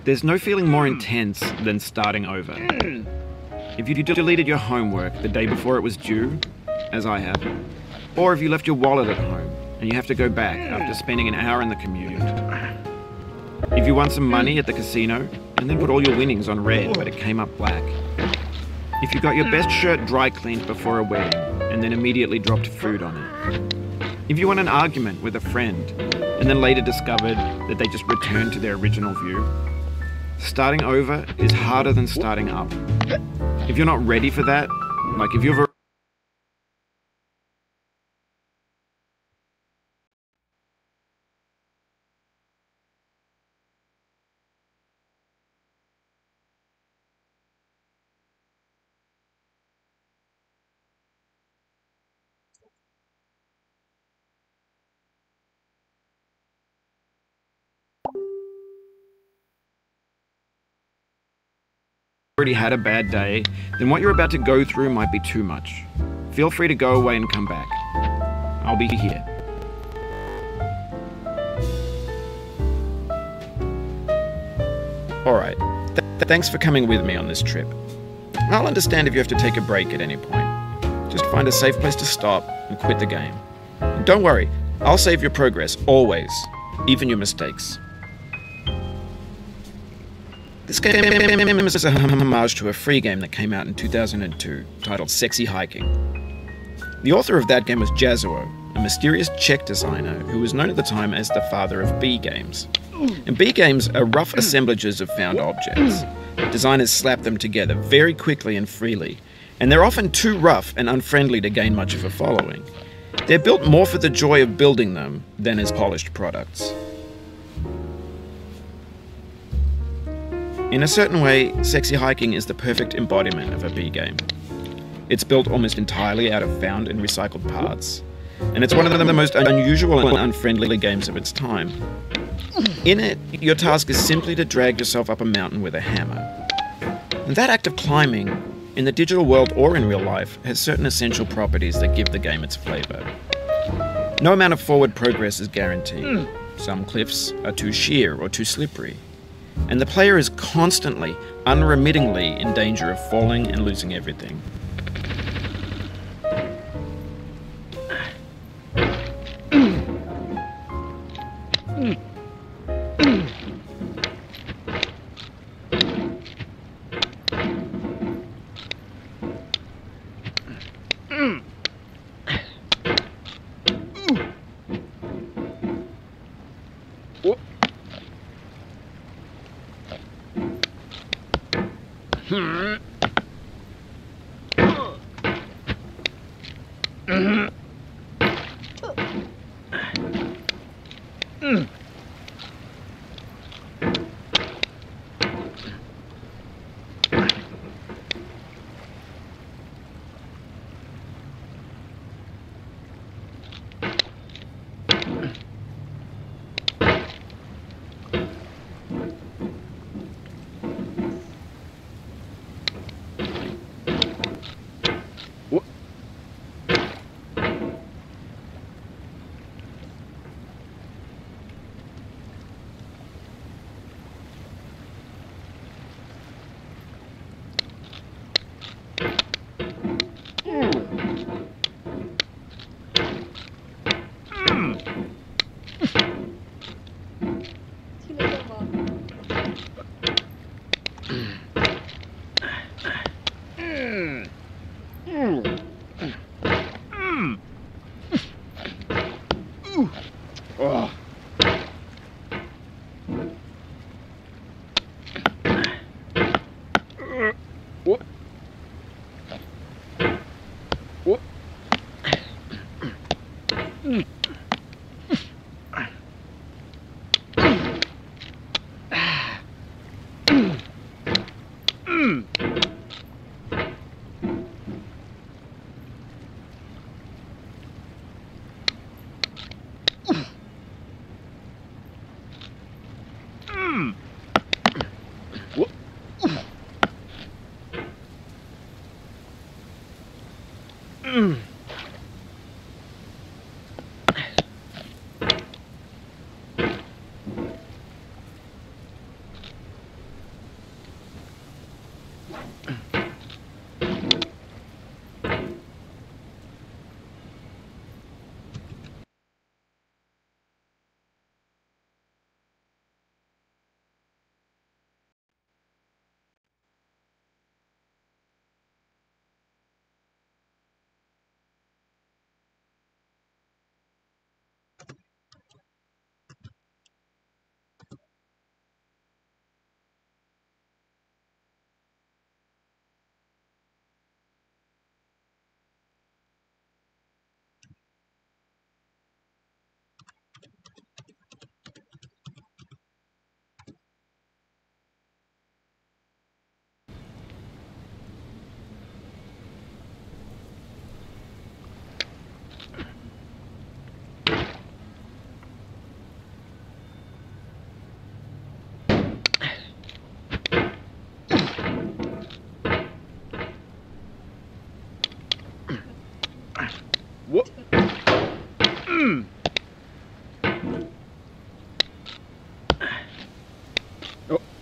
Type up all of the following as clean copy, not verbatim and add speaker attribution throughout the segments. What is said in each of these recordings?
Speaker 1: There's no feeling more intense than starting over. If you deleted your homework the day before it was due, as I have, or if you left your wallet at home and you have to go back after spending an hour in the commute. If you won some money at the casino and then put all your winnings on red but it came up black. If you got your best shirt dry cleaned before a wedding and then immediately dropped food on it. If you won an argument with a friend and then later discovered that they just returned to their original view. Starting over is harder than starting up. If you're not ready for that, like if you've already had a bad day, then what you're about to go through might be too much. Feel free to go away and come back. I'll be here. Alright, thanks for coming with me on this trip. I'll understand if you have to take a break at any point. Just find a safe place to stop and quit the game. And don't worry, I'll save your progress, always, even your mistakes. This game is a homage to a free game that came out in 2002, titled Sexy Hiking. The author of that game was Jazuo, a mysterious Czech designer who was known at the time as the father of B games. And B games are rough assemblages of found objects. Designers slap them together very quickly and freely, and they're often too rough and unfriendly to gain much of a following. They're built more for the joy of building them than as polished products. In a certain way, Sexy Hiking is the perfect embodiment of a B game. It's built almost entirely out of found and recycled parts, and it's one of the most unusual and unfriendly games of its time. In it, your task is simply to drag yourself up a mountain with a hammer. And that act of climbing, in the digital world or in real life, has certain essential properties that give the game its flavor. No amount of forward progress is guaranteed. Some cliffs are too sheer or too slippery. And the player is constantly, unremittingly in danger of falling and losing everything.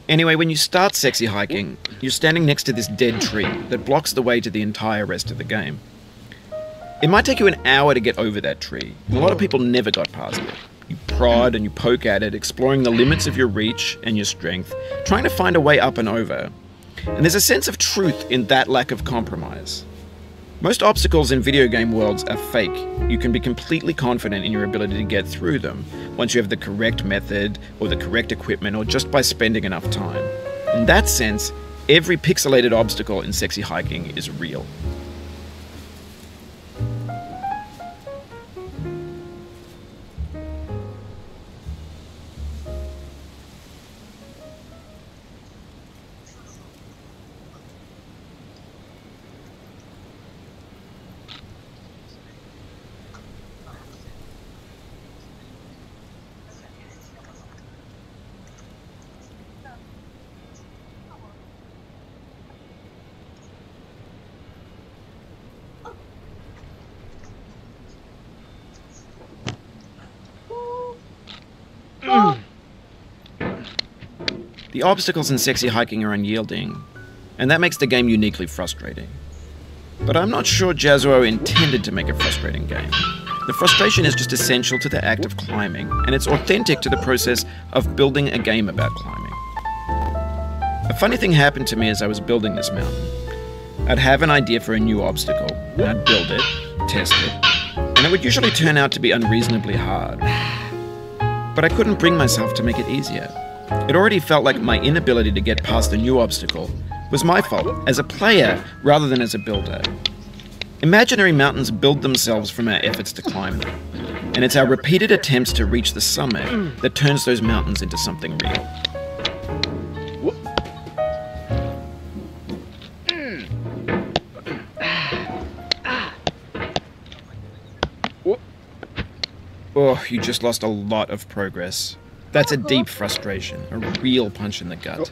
Speaker 1: Anyway, when you start sexy hiking, you're standing next to this dead tree that blocks the way to the entire rest of the game. It might take you an hour to get over that tree. A lot of people never got past it. You prod and you poke at it, exploring the limits of your reach and your strength, trying to find a way up and over. And there's a sense of truth in that lack of compromise. Most obstacles in video game worlds are fake. You can be completely confident in your ability to get through them once you have the correct method or the correct equipment or just by spending enough time. In that sense, every pixelated obstacle in sexy hiking is real. The obstacles in sexy hiking are unyielding, and that makes the game uniquely frustrating. But I'm not sure Jazuo intended to make a frustrating game. The frustration is just essential to the act of climbing, and it's authentic to the process of building a game about climbing. A funny thing happened to me as I was building this mountain. I'd have an idea for a new obstacle, and I'd build it, test it, and it would usually turn out to be unreasonably hard. But I couldn't bring myself to make it easier. It already felt like my inability to get past a new obstacle was my fault as a player rather than as a builder. Imaginary mountains build themselves from our efforts to climb them, and it's our repeated attempts to reach the summit that turns those mountains into something real. Oh, you just lost a lot of progress. That's a deep frustration, a real punch in the gut.